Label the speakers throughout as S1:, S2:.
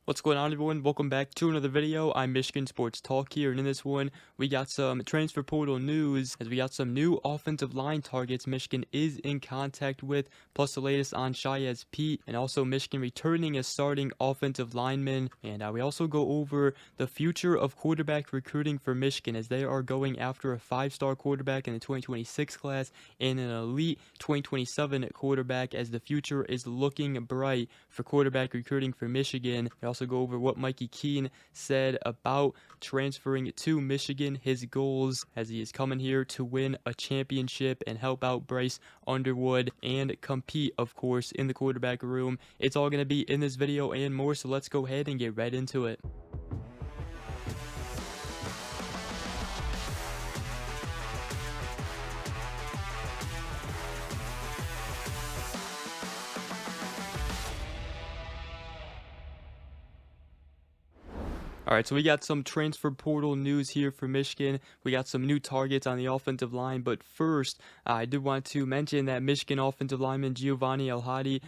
S1: What's going on, everyone? Welcome back to another video. I'm Michigan Sports Talk here, and in this one we got some transfer portal news as we got some new offensive line targets Michigan is in contact with, plus the latest on Shiyazh Pete, and also Michigan returning as starting offensive lineman. And we also go over the future of quarterback recruiting for Michigan as they are going after a 5-star quarterback in the 2026 class and an elite 2027 quarterback, as the future is looking bright for quarterback recruiting for Michigan. We also go over what Mikey Keene said about transferring to Michigan, his goals as he is coming here to win a championship and help out Bryce Underwood and compete, of course, in the quarterback room. It's all going to be in this video and more, so let's go ahead and get right into it. Alright, so we got some transfer portal news here for Michigan. We got some new targets on the offensive line, but first, I did want to mention that Michigan offensive lineman Giovanni El-Hadi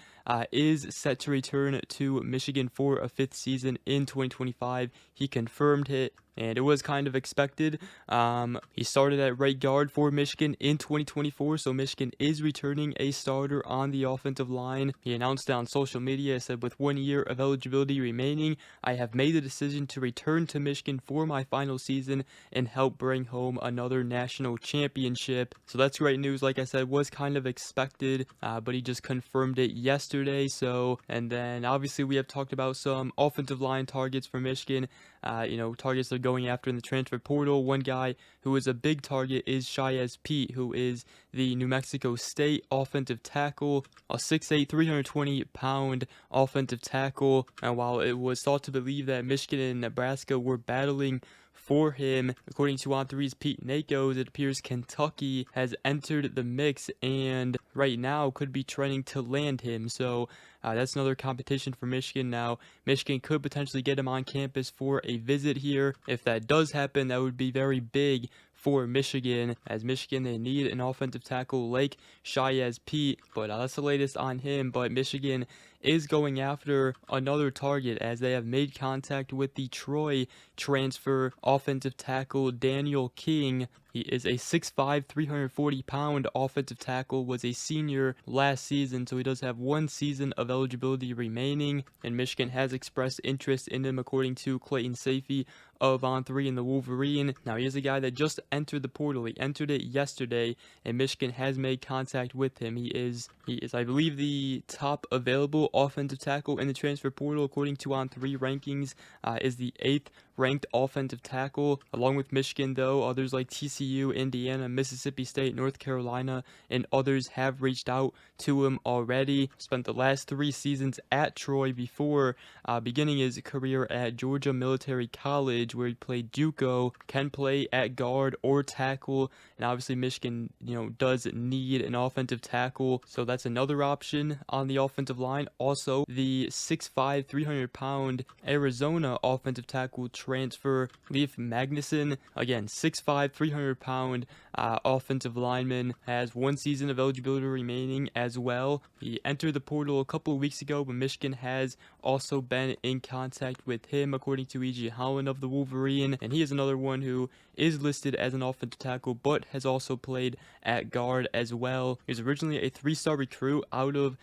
S1: is set to return to Michigan for a 5th season in 2025. He confirmed it, and it was kind of expected. He started at right guard for Michigan in 2024, so Michigan is returning a starter on the offensive line. He announced it on social media, said, "With 1 year of eligibility remaining, I have made the decision to return to Michigan for my final season and help bring home another national championship." So that's great news. Like I said, was kind of expected, but he just confirmed it yesterday. So, and then obviously we have talked about some offensive line targets for Michigan. Targets they're going after in the transfer portal. One guy who is a big target is Shiyazh Pete, who is the New Mexico State offensive tackle, a 6'8", 320-pound offensive tackle. And while it was thought to believe that Michigan and Nebraska were battling for him, according to On3's Pete Nakos, it appears Kentucky has entered the mix and right now could be trying to land him. So that's another competition for Michigan. Now, Michigan could potentially get him on campus for a visit here. If that does happen, that would be very big for Michigan, as Michigan, they need an offensive tackle like Shiyazh Pete, but that's the latest on him. But Michigan is going after another target as they have made contact with the Troy transfer offensive tackle Daniel King. He is a 6'5", 340-pound offensive tackle, was a senior last season, so he does have 1 season of eligibility remaining, and Michigan has expressed interest in him, according to Clayton Safey of On3 in the Wolverine. Now, he is a guy that just entered the portal. He entered it yesterday, and Michigan has made contact with him. He is, I believe, the top available offensive tackle in the transfer portal, according to On3 rankings, is the 8th ranked offensive tackle. Along with Michigan, though, others like TCU, Indiana, Mississippi State, North Carolina, and others have reached out to him already. Spent the last 3 seasons at Troy before beginning his career at Georgia Military College, where he played JUCO, can play at guard or tackle, and obviously Michigan, does need an offensive tackle, so that's another option on the offensive line. Also, the 6'5", 300-pound Arizona offensive tackle transfer Leif Magnuson, again 6'5", 300-pound offensive lineman, has 1 season of eligibility remaining as well. He entered the portal a couple of weeks ago, but Michigan has also been in contact with him, according to E.G. Holland of the Wolverine, and he is another one who is listed as an offensive tackle but has also played at guard as well. He was originally a 3-star recruit out of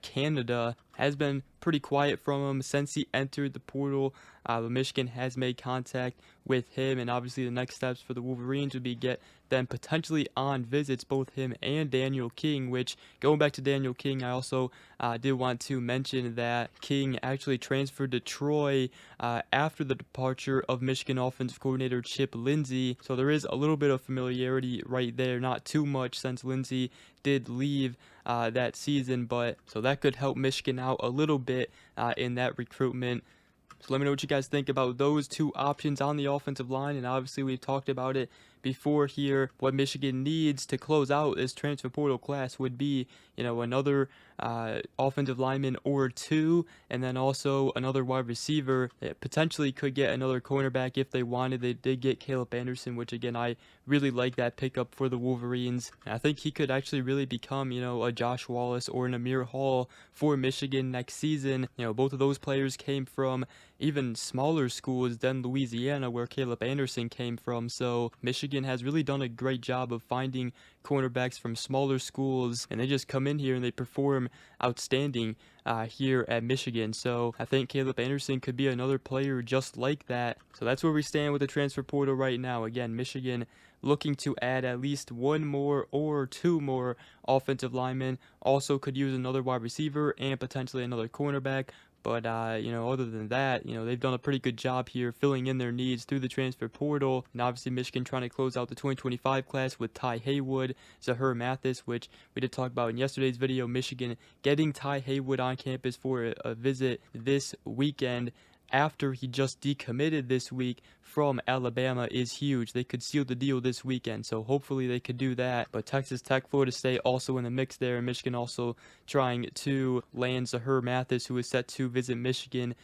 S1: Canada, has been pretty quiet from him since he entered the portal, but Michigan has made contact with him, and obviously the next steps for the Wolverines would be get them potentially on visits, both him and Daniel King, which, going back to Daniel King, I also did want to mention that King actually transferred to Troy after the departure of Michigan offensive coordinator Chip Lindsey, so there is a little bit of familiarity right there, not too much since Lindsey did leave that season, but so that could help Michigan out a little bit in that recruitment. So let me know what you guys think about those 2 options on the offensive line, and obviously we've talked about it before here, what Michigan needs to close out this transfer portal class would be, another offensive lineman or two, and then also another wide receiver. They potentially could get another cornerback if they wanted. They did get Caleb Anderson, which again, I really like that pickup for the Wolverines. And I think he could actually really become, a Josh Wallace or an Amir Hall for Michigan next season. Both of those players came from even smaller schools than Louisiana, where Caleb Anderson came from. So Michigan has really done a great job of finding cornerbacks from smaller schools, and they just come in here and they perform outstanding here at Michigan. So I think Caleb Anderson could be another player just like that. So that's where we stand with the transfer portal right now. Again, Michigan looking to add at least one more or two more offensive linemen. Also could use another wide receiver and potentially another cornerback. But, other than that, they've done a pretty good job here filling in their needs through the transfer portal. And obviously Michigan trying to close out the 2025 class with Ty Haywood, Zahir Mathis, which we did talk about in yesterday's video. Michigan getting Ty Haywood on campus for a visit this weekend after he just decommitted this week from Alabama is huge. They could seal the deal this weekend, so hopefully they could do that. But Texas Tech, Florida State also in the mix there, and Michigan also trying to land Zahir Mathis, who is set to visit Michigan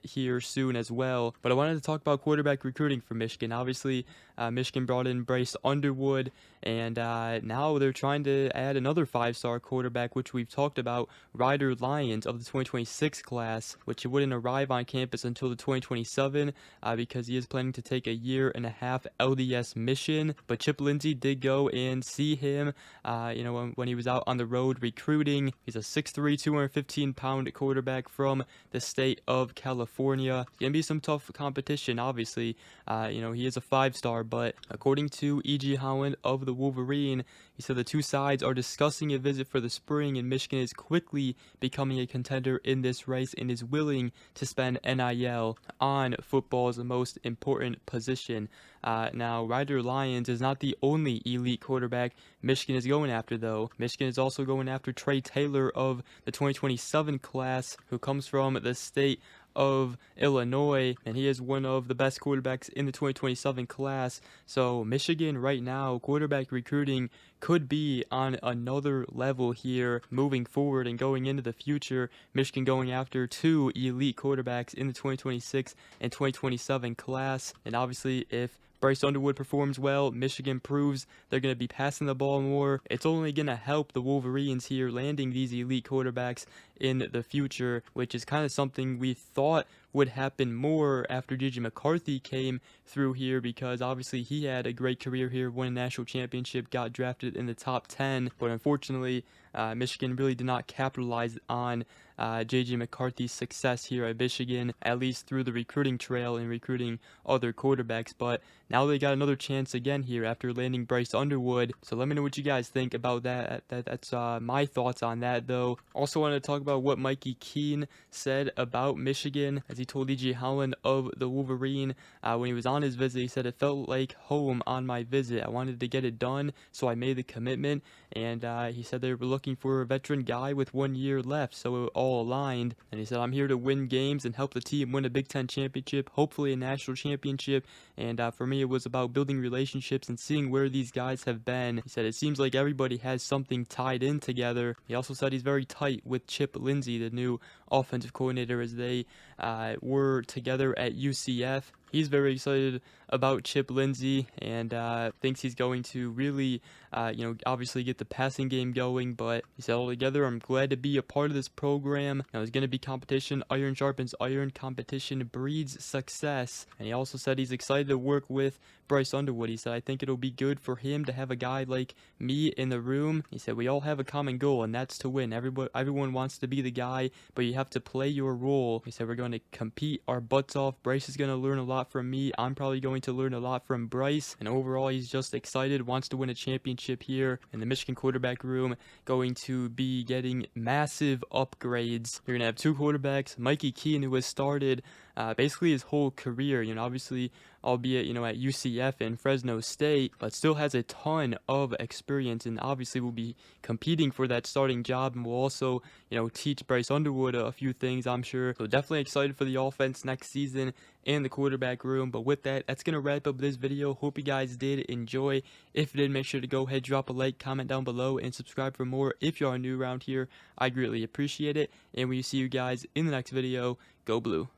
S1: here soon as well. But I wanted to talk about quarterback recruiting for Michigan. Obviously, Michigan brought in Bryce Underwood, and now they're trying to add another 5-star quarterback, which we've talked about, Ryder Lyons of the 2026 class, which wouldn't arrive on campus until the 2027 because he is planning to take a year-and-a-half LDS mission. But Chip Lindsey did go and see him, when he was out on the road recruiting. He's a 6'3", 215-pound quarterback from the state of California. It's going to be some tough competition, obviously. He is a 5-star, but according to E.G. Holland of the Wolverine, he said the two sides are discussing a visit for the spring, and Michigan is quickly becoming a contender in this race and is willing to spend NIL on football's most important position. Now, Ryder Lyons is not the only elite quarterback Michigan is going after, though. Michigan is also going after Trey Taylor of the 2027 class, who comes from the state of Illinois, and he is one of the best quarterbacks in the 2027 class. So Michigan right now, quarterback recruiting could be on another level here moving forward and going into the future. Michigan going after two elite quarterbacks in the 2026 and 2027 class. And obviously, if Bryce Underwood performs well, Michigan proves they're going to be passing the ball more. It's only going to help the Wolverines here landing these elite quarterbacks in the future, which is kind of something we thought would happen more after J.J. McCarthy came through here, because obviously he had a great career here, won a national championship, got drafted in the top 10, but unfortunately Michigan really did not capitalize on J.J. McCarthy's success here at Michigan, at least through the recruiting trail and recruiting other quarterbacks. But now they got another chance again here after landing Bryce Underwood. So let me know what you guys think about that. That's my thoughts on that, though. Also wanted to talk about what Mikey Keene said about Michigan, as he told E.J. Holland of the Wolverine when he was on his visit. He said, "It felt like home on my visit. I wanted to get it done, so I made the commitment." And he said they were looking for a veteran guy with 1 year left, so it all aligned. And he said, "I'm here to win games and help the team win a Big Ten championship, hopefully a national championship." And for me, it was about building relationships and seeing where these guys have been. He said, "It seems like everybody has something tied in together." He also said he's very tight with Chip Lindsey, the new offensive coordinator, as they were together at UCF. He's very excited about Chip Lindsey and thinks he's going to really, obviously get the passing game going. But he said, "Altogether, I'm glad to be a part of this program. There's going to be competition. Iron sharpens iron. Competition breeds success." And he also said he's excited to work with Bryce Underwood. He said, "I think it'll be good for him to have a guy like me in the room." He said, "We all have a common goal, and that's to win. Everyone wants to be the guy, but you have to play your role." He said, "We're going to compete our butts off. Bryce is going to learn a lot from me. I'm probably going to learn a lot from Bryce." And overall, he's just excited, wants to win a championship here. And the Michigan quarterback room going to be getting massive upgrades. You're going to have two quarterbacks, Mikey Keene, who has started basically his whole career, obviously, albeit, at UCF and Fresno State, but still has a ton of experience and obviously will be competing for that starting job, and will also, teach Bryce Underwood a few things, I'm sure. So definitely excited for the offense next season. and the quarterback room. But with that, that's going to wrap up this video. Hope you guys did enjoy. If you did, make sure to go ahead, drop a like, comment down below, and subscribe for more if you are new around here. I greatly appreciate it. And we see you guys in the next video. Go Blue.